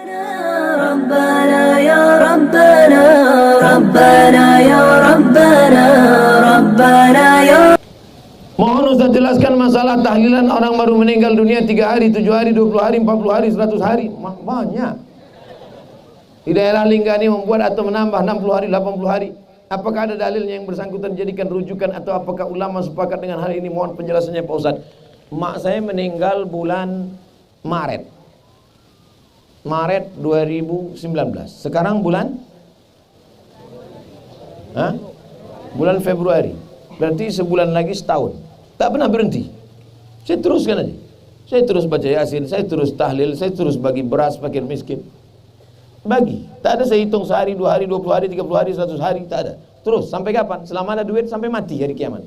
ربنا يا ربنا ربنا يا ربنا ربنا يا. Mohon Ustaz jelaskan masalah tahlilan orang baru meninggal dunia 3 hari, 7 hari, 20 hari, 40 hari, 100 hari. Banyak. Di daerah Linggani membuat atau menambah 60 hari, 80 hari. Apakah ada dalilnya yang bersangkutan jadikan rujukan atau apakah ulama sepakat dengan hal ini? Mohon penjelasannya Pak Ustaz. Mak saya meninggal bulan Maret 2019. Sekarang bulan bulan Februari. Berarti sebulan lagi setahun. Tak pernah berhenti. Saya teruskan aja. Saya terus baca Yasin, saya terus tahlil, saya terus bagi beras fakir miskin. Bagi. Tak ada saya hitung sehari, 2 hari, 20 hari, 30 hari, 100 hari, tak ada. Terus sampai kapan? Selama ada duit sampai mati hari kiamat.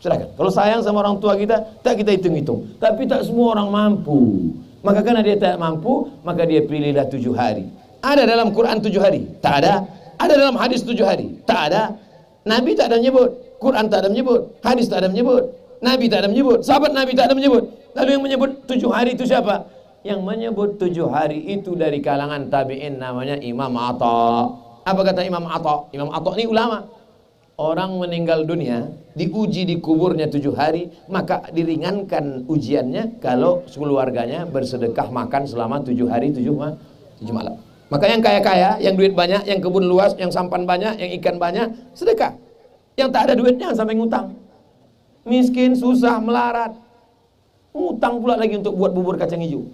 Silakan. Kalau sayang sama orang tua kita, tak kita hitung-hitung. Tapi tak semua orang mampu. Maka karena dia tak mampu, maka dia pilihlah 7 hari. Ada dalam Quran 7 hari? Tak ada. Ada dalam hadis 7 hari? Tak ada. Nabi tak ada menyebut, Quran tak ada menyebut, hadis tak ada menyebut, Nabi tak ada menyebut, sahabat Nabi tak ada menyebut. Lalu yang menyebut 7 hari itu siapa? Yang menyebut 7 hari itu dari kalangan tabi'in namanya Imam Atha. Apa kata Imam Atha? Imam Atha ini ulama. Orang meninggal dunia diuji di kuburnya 7 hari, maka diringankan ujiannya kalau keluarganya bersedekah makan selama 7 hari 7 malam. Maka yang kaya-kaya, yang duit banyak, yang kebun luas, yang sampan banyak, yang ikan banyak, sedekah. Yang tak ada duitnya sampai ngutang. Miskin, susah, melarat, ngutang pula lagi untuk buat bubur kacang hijau.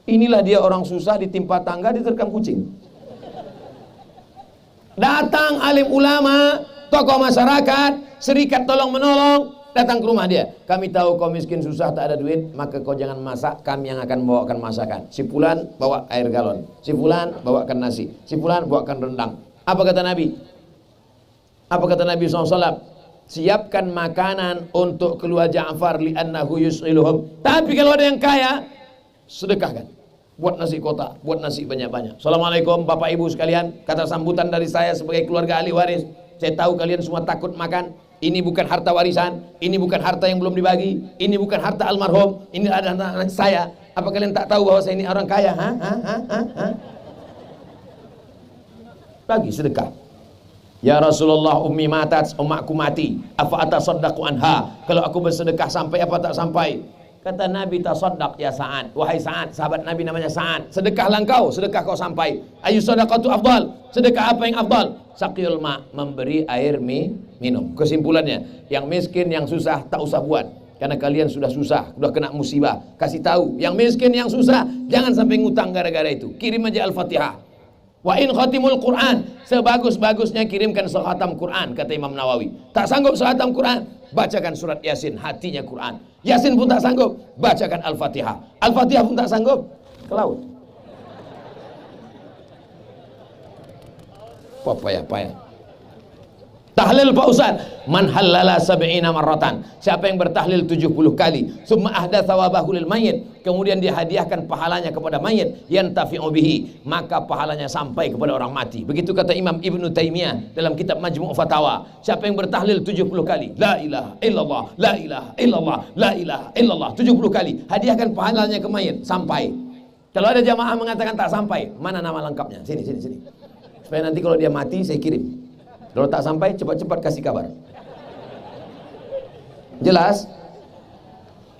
Inilah dia orang susah ditimpa tangga, diterkam kucing. Datang alim ulama, tokoh masyarakat, serikat tolong menolong, datang ke rumah dia. Kami tahu kau miskin susah tak ada duit, maka kau jangan masak, kami yang akan bawakan masakan. Si fulan bawa air galon, si fulan bawakan nasi, si fulan bawakan rendang. Apa kata Nabi? Apa kata Nabi SAW? Siapkan makanan untuk keluarga Ja'far li'annahu yus'iluhum. Tapi kalau ada yang kaya, sedekahkan. Buat nasi kotak, buat nasi banyak-banyak. Assalamualaikum Bapak Ibu sekalian. Kata sambutan dari saya sebagai keluarga ahli waris. Saya tahu kalian semua takut makan. Ini bukan harta warisan, ini bukan harta yang belum dibagi, ini bukan harta almarhum, ini adalah anak saya. Apa kalian tak tahu bahwa saya ini orang kaya? Bagi sedekah. Ya Rasulullah, ummi matat, umakku mati. Afa atasaddaqu anha? Kalau aku bersedekah sampai apa tak sampai? Kata Nabi, tasaddaq ya Sa'ad. Wahai Sa'ad, sahabat Nabi namanya Sa'ad, sedekahlah engkau, sedekah kau sampai. Ayu sadaqatu afdal? Sedekah apa yang afdal? Saqiyul ma, memberi air minum. Kesimpulannya, yang miskin, yang susah tak usah buat. Karena kalian sudah susah, sudah kena musibah. Kasih tahu, yang miskin, yang susah, jangan sampai ngutang gara-gara itu. Kirim aja Al-Fatihah. Wa in khatimul Quran, sebagus-bagusnya kirimkan sekhatam Quran, kata Imam Nawawi. Tak sanggup sekhatam Quran, bacakan surat Yasin, hatinya Quran. Yasin pun tak sanggup, bacakan Al-Fatihah. Al-Fatihah pun tak sanggup, ke laut. Payah-payah. Tahlil Pak Ustaz, man halala sab'ina marratan. Siapa yang bertahlil 70 kali, summa ahda thawabahu lil mayyit, kemudian dia hadiahkan pahalanya kepada mayit, yantafi'u bihi, maka pahalanya sampai kepada orang mati. Begitu kata Imam Ibnu Taimiyah dalam kitab Majmu' Fatawa. Siapa yang bertahlil 70 kali, la ilaha illallah, la ilaha illallah, la ilaha illallah 70 kali, hadiahkan pahalanya ke mayit sampai. Kalau ada jamaah mengatakan tak sampai, mana nama lengkapnya? Sini. Supaya nanti kalau dia mati saya kirim. Kalau tak sampai, cepat-cepat kasih kabar. Jelas?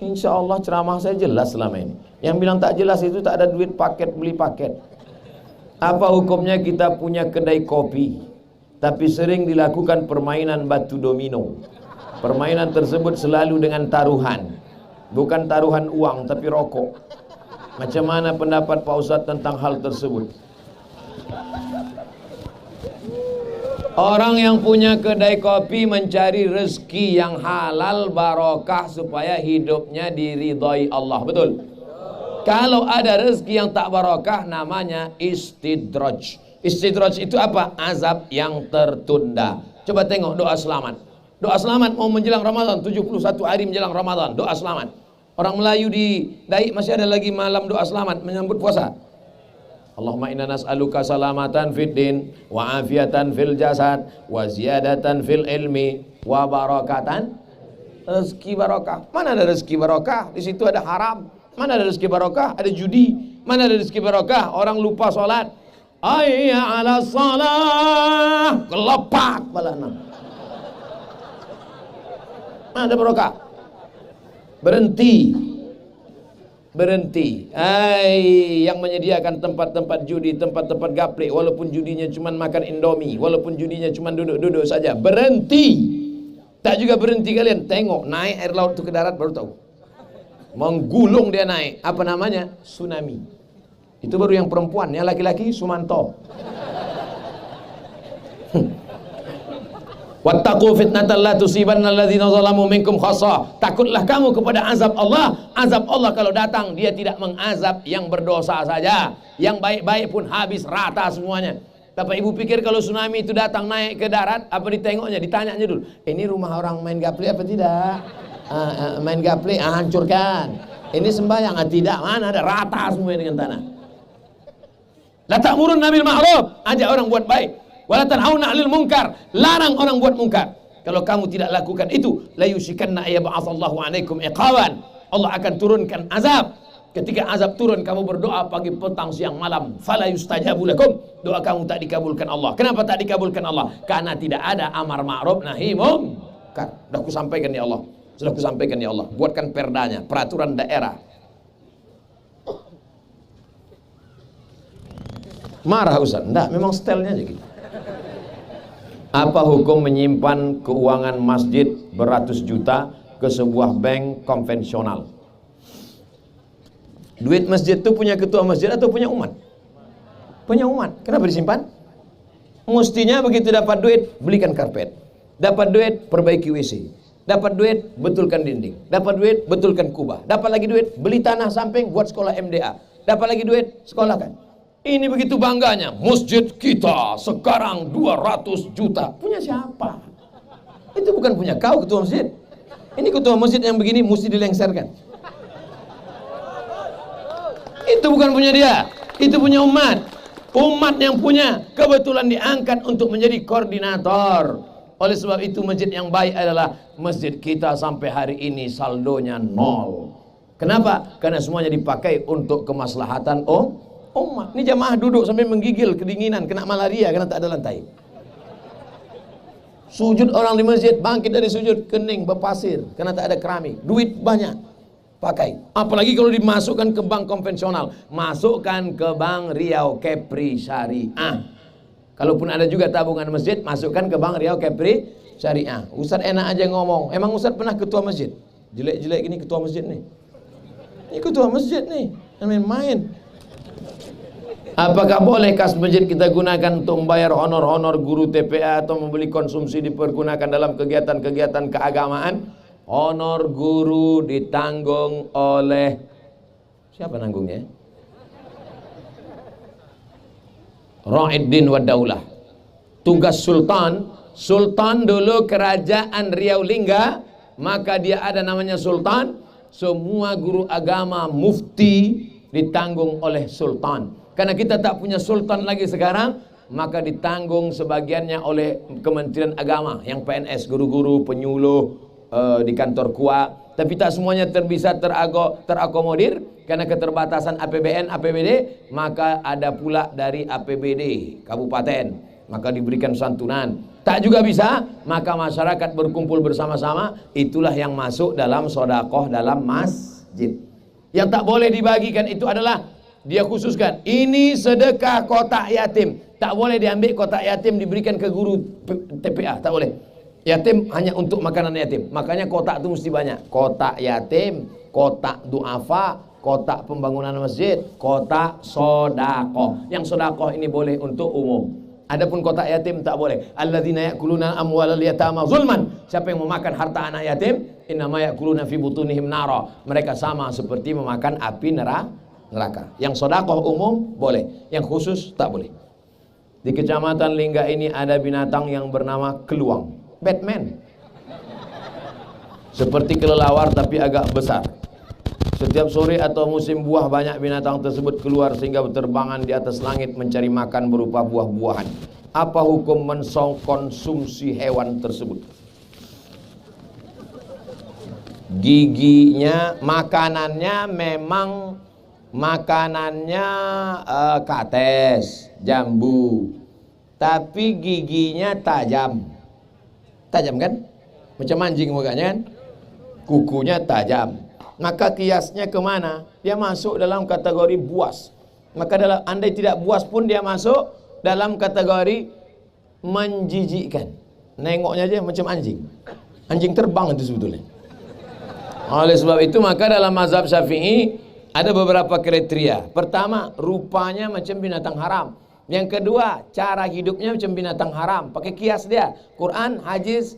Insya Allah ceramah saya jelas selama ini. Yang bilang tak jelas itu tak ada duit paket, beli paket. Apa hukumnya kita punya kedai kopi, tapi sering dilakukan permainan batu domino. Permainan tersebut selalu dengan taruhan. Bukan taruhan uang, tapi rokok. Macam mana pendapat Pak Ustadz tentang hal tersebut? Orang yang punya kedai kopi mencari rezeki yang halal barokah supaya hidupnya diridhai Allah. Betul? Kalau ada rezeki yang tak barokah namanya istidraj. Istidraj itu apa? Azab yang tertunda. Coba tengok doa selamat. Doa selamat mau menjelang Ramadan, 71 hari menjelang Ramadan, doa selamat. Orang Melayu di Daik masih ada lagi malam doa selamat menyambut puasa. Allahumma inna nas'aluka salamatan fid din wa afiatan fil jasad wa ziyadatan fil ilmi wa barakatan rezeki barokah. Mana ada rezeki barokah? Di situ ada haram. Mana ada rezeki barokah? Ada judi. Mana ada rezeki barokah? Orang lupa sholat. Hayya ala salah. Kelepak balana. Mana ada barokah? Berhenti. Yang menyediakan tempat-tempat judi, tempat-tempat gaplek, walaupun judinya cuma makan Indomie, walaupun judinya cuma duduk-duduk saja, berhenti. Tak juga berhenti kalian, tengok naik air laut itu ke darat baru tahu. Menggulung dia naik, apa namanya? Tsunami. Itu baru yang perempuan, yang laki-laki Sumanto. Wattaqu fitnatan la tusibanna alladzina zalamu minkum khassah. Takutlah kamu kepada azab Allah. Azab Allah kalau datang, dia tidak mengazab yang berdosa saja. Yang baik-baik pun habis rata semuanya. Bapak Ibu pikir kalau tsunami itu datang naik ke darat, apa ditengoknya? Ditanyanya dulu, ini rumah orang main gaple apa tidak? Main gaple, hancurkan. Ini sembahyang, tidak, mana ada, rata semua dengan tanah. La ta'murunna bil ma'ruf, ajak orang buat baik. Wala tanhauna 'anil munkar, larang orang buat mungkar. Kalau kamu tidak lakukan itu, la yushikanna ayyab'atsallahu 'alaikum iqaban. Allah akan turunkan azab. Ketika azab turun, kamu berdoa pagi, petang, siang, malam, fala yustajabu lakum. Doa kamu tak dikabulkan Allah. Kenapa tak dikabulkan Allah? Karena tidak ada amar ma'ruf nahi munkar. Sudah aku sampaikan ya Allah. Sudah aku sampaikan ya Allah. Buatkan perdanya, peraturan daerah. Marah Ustaz? Enggak, memang stylenya aja gitu. Apa hukum menyimpan keuangan masjid beratus juta ke sebuah bank konvensional? Duit masjid itu punya ketua masjid atau punya umat? Punya umat. Kenapa disimpan? Mestinya begitu dapat duit, belikan karpet. Dapat duit, perbaiki WC. Dapat duit, betulkan dinding. Dapat duit, betulkan kubah. Dapat lagi duit, beli tanah samping buat sekolah MDA. Dapat lagi duit, sekolahkan. Ini begitu bangganya, masjid kita sekarang 200 juta. Punya siapa? Itu bukan punya kau ketua masjid. Ini ketua masjid yang begini mesti dilengserkan. Itu bukan punya dia, itu punya umat. Umat yang punya, kebetulan diangkat untuk menjadi koordinator. Oleh sebab itu masjid yang baik adalah masjid kita sampai hari ini saldonya 0. Kenapa? Karena semuanya dipakai untuk kemaslahatan umat. Ini jamaah duduk sampai menggigil, kedinginan, kena malaria karena tak ada lantai. Sujud orang di masjid, bangkit dari sujud, kening, berpasir karena tak ada keramik. Duit banyak, pakai. Apalagi kalau dimasukkan ke bank konvensional. Masukkan ke bank Riau Kepri Syariah. Kalaupun ada juga tabungan masjid, masukkan ke bank Riau Kepri Syariah. Ustaz enak aja ngomong. Emang Ustaz pernah ketua masjid? Jelek-jelek gini ketua masjid nih. Ini ketua masjid nih, main-main. Apakah boleh kas masjid kita gunakan untuk membayar honor-honor guru TPA atau membeli konsumsi dipergunakan dalam kegiatan-kegiatan keagamaan? Honor guru ditanggung oleh siapa nanggungnya? Ra'iddin wa daulah. Tugas sultan. Sultan dulu kerajaan Riau Lingga, maka dia ada namanya sultan. Semua guru agama mufti ditanggung oleh sultan. Karena kita tak punya sultan lagi sekarang, maka ditanggung sebagiannya oleh Kementerian Agama, yang PNS, guru-guru, penyuluh di kantor KUA. Tapi tak semuanya bisa terakomodir karena keterbatasan APBN, APBD, maka ada pula dari APBD kabupaten, maka diberikan santunan. Tak juga bisa, maka masyarakat berkumpul bersama-sama, itulah yang masuk dalam sedekah dalam masjid. Yang tak boleh dibagikan itu adalah dia khususkan, ini sedekah kotak yatim. Tak boleh diambil kotak yatim diberikan ke guru TPA, tak boleh. Yatim hanya untuk makanan yatim. Makanya kotak itu mesti banyak. Kotak yatim, kotak duafa, kotak pembangunan masjid, kotak sodakoh. Yang sodakoh ini boleh untuk umum. Adapun kotak yatim tak boleh. Alladzina ya'kuluna amwalal yatama zulman. Siapa yang memakan harta anak yatim, innama ya'kuluna fi butunihim nara. Mereka sama seperti memakan api neraka. Yang sodakoh umum boleh, yang khusus tak boleh. Di kecamatan Lingga ini ada binatang yang bernama keluang, Batman. Seperti kelelawar tapi agak besar. Setiap sore atau musim buah banyak binatang tersebut keluar sehingga berterbangan di atas langit mencari makan berupa buah-buahan. Apa hukum mengkonsumsi hewan tersebut? Giginya, makanannya memang makanannya kates, jambu, tapi giginya tajam. Tajam kan? Macam anjing mukanya kan? Kukunya tajam. Maka kiasnya kemana? Dia masuk dalam kategori buas. Maka dalam andai tidak buas pun dia masuk dalam kategori menjijikkan. Nengoknya aja macam anjing. Anjing terbang itu sebetulnya. Oleh sebab itu maka dalam mazhab Syafi'i ada beberapa kriteria. Pertama, rupanya macam binatang haram. Yang kedua, cara hidupnya macam binatang haram. Pakai kias dia. Quran, hadis,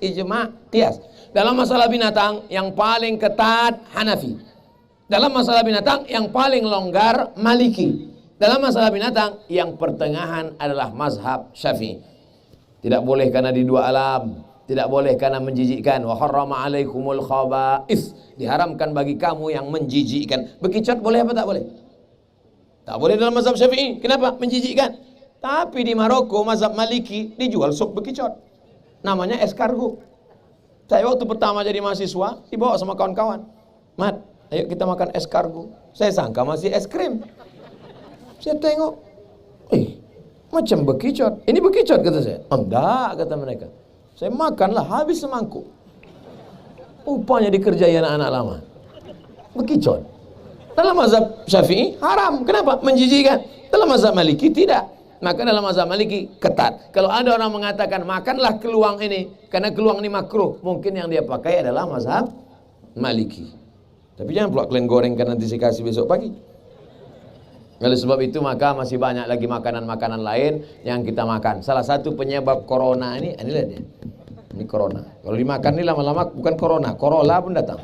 ijma', kias. Dalam masalah binatang yang paling ketat Hanafi. Dalam masalah binatang yang paling longgar Maliki. Dalam masalah binatang yang pertengahan adalah mazhab Syafi'i. Tidak boleh karena di dua alam, tidak boleh karena menjijikkan. Wa harrama alaikumul khaba'is. Diharamkan bagi kamu yang menjijikkan. Bekicot boleh apa tak boleh? Tak boleh dalam mazhab Syafi'i. Kenapa? Menjijikkan. Tapi di Maroko mazhab Maliki dijual sup bekicot. Namanya escargot. Saya waktu pertama jadi mahasiswa dibawa sama kawan-kawan. Mat, ayo kita makan escargot. Saya sangka masih es krim. Saya tengok, macam bekicot. Ini bekicot kata saya. Enggak kata mereka. Saya makanlah habis semangkuk. Rupanya dikerjai anak-anak lama. Bekicot. Dalam mazhab Syafi'i haram. Kenapa? Menjijikkan. Dalam mazhab Maliki tidak. Maka dalam mazhab Maliki ketat. Kalau ada orang mengatakan makanlah keluang ini karena keluang ini makruh, mungkin yang dia pakai adalah mazhab Maliki. Tapi jangan pula kalian gorengkan nanti saya kasih besok pagi. Oleh sebab itu maka masih banyak lagi makanan-makanan lain yang kita makan. Salah satu penyebab corona ini, inilah dia. Ini corona. Kalau dimakan ini lama-lama bukan corona, Corolla pun datang.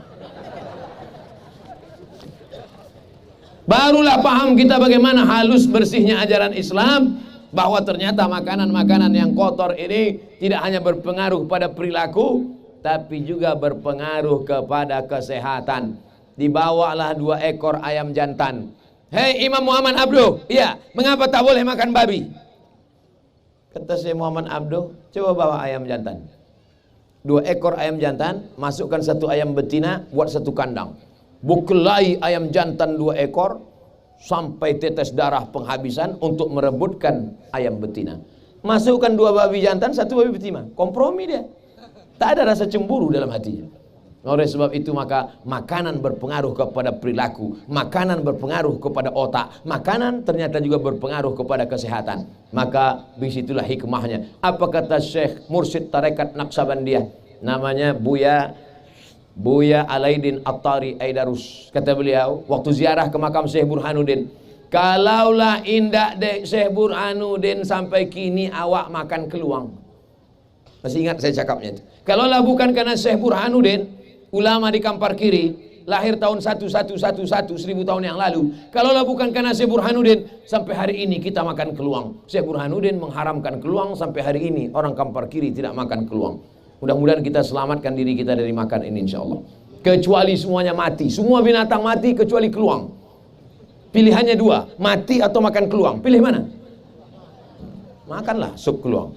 Barulah paham kita bagaimana halus bersihnya ajaran Islam, bahwa ternyata makanan-makanan yang kotor ini tidak hanya berpengaruh pada perilaku, tapi juga berpengaruh kepada kesehatan. Dibawalah 2 ekor ayam jantan. Hei Imam Muhammad Abduh, iya, mengapa tak boleh makan babi? Kata saya Muhammad Abduh, coba bawa ayam jantan. 2 ekor ayam jantan, masukkan 1 ayam betina, buat 1 kandang. Bukelai ayam jantan 2 ekor sampai tetes darah penghabisan untuk merebutkan ayam betina. Masukkan 2 babi jantan, 1 babi betina. Kompromi dia. Tak ada rasa cemburu dalam hatinya. Oleh sebab itu maka makanan berpengaruh kepada perilaku, makanan berpengaruh kepada otak, makanan ternyata juga berpengaruh kepada kesehatan. Maka disitulah hikmahnya. Apa kata Syekh Mursyid Tarekat Naqsabandiyah, namanya Buya Alaidin Attari Aidarus. Kata beliau waktu ziarah ke makam Syekh Burhanuddin, kalaulah indak dek Syekh Burhanuddin sampai kini awak makan keluang. Masih ingat saya cakapnya itu. Kalaulah bukan karena Syekh Burhanuddin, ulama di Kampar Kiri, lahir tahun 1111 1000 tahun yang lalu. Kalaulah bukan karena Syekh Burhanuddin, sampai hari ini kita makan keluang. Syekh Burhanuddin mengharamkan keluang, sampai hari ini orang Kampar Kiri tidak makan keluang. Mudah-mudahan kita selamatkan diri kita dari makan ini insyaAllah. Kecuali semuanya mati. Semua binatang mati kecuali keluang. Pilihannya 2, mati atau makan keluang. Pilih mana? Makanlah sup keluang.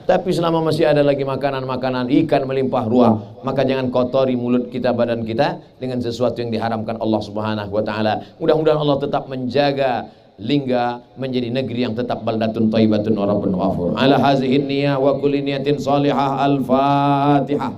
Tapi selama masih ada lagi makanan-makanan ikan melimpah ruah, maka jangan kotori mulut kita, badan kita dengan sesuatu yang diharamkan Allah Subhanahu wa taala. Mudah-mudahan Allah tetap menjaga Lingga menjadi negeri yang tetap baldatun thayyibatun wa rabbun ghafur. Ala hazihi niyyah wa kulli niyatin salihah. Al-Fatihah.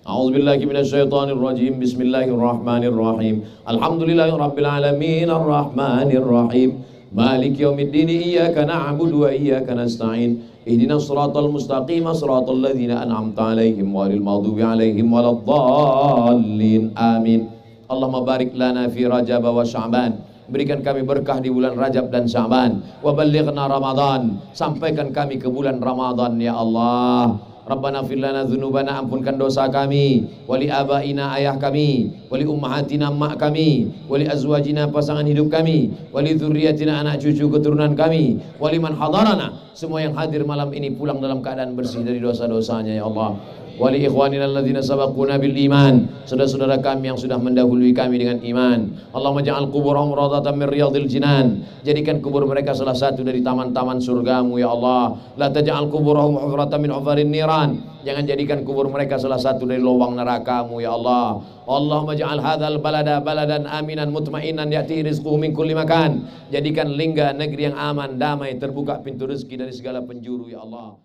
A'udzu billahi minasy syaithanir rajim. Bismillahirrahmanirrahim. Alhamdulillahirabbil alamin arrahmanir rahim. Maliki yaumiddin. Iyyaka na'budu wa iyyaka nasta'in. Ihdinas siratal mustaqim, siratal ladzina an'amta 'alaihim ghairil maghdubi 'alaihim waladdallin. Amin. Allahumma barik lana fi Rajab wa Sya'ban. Berikan kami berkah di bulan Rajab dan Sya'ban. Wa ballighna Ramadan. Sampaikan kami ke bulan Ramadan ya Allah. Rabbana fir lana dzunubana, ampunkan dosa kami, wali abaina ayah kami, wali ummahatina mak kami, wali azwajina pasangan hidup kami, wali dzurriyyatina anak cucu keturunan kami, wali man hadarana, semua yang hadir malam ini pulang dalam keadaan bersih dari dosa-dosanya ya Allah. wa li ikhwanina alladzina sabaquna bil iman, saudara-saudara kami yang sudah mendahului kami dengan iman. Allahumma ja'al quburahum rawdatan min riyadil jinan, jadikan kubur mereka salah satu dari taman-taman surgamu ya Allah. La taj'al quburahum hufratan min hufarin niran, jangan jadikan kubur mereka salah satu dari lubang nerakamu ya Allah. Allahumma ja'al hadzal balada baladan aminan mutmainan ya'ti rizquhu min kulli makan, jadikan Lingga negeri yang aman, damai, terbuka pintu rezeki dari segala penjuru ya Allah.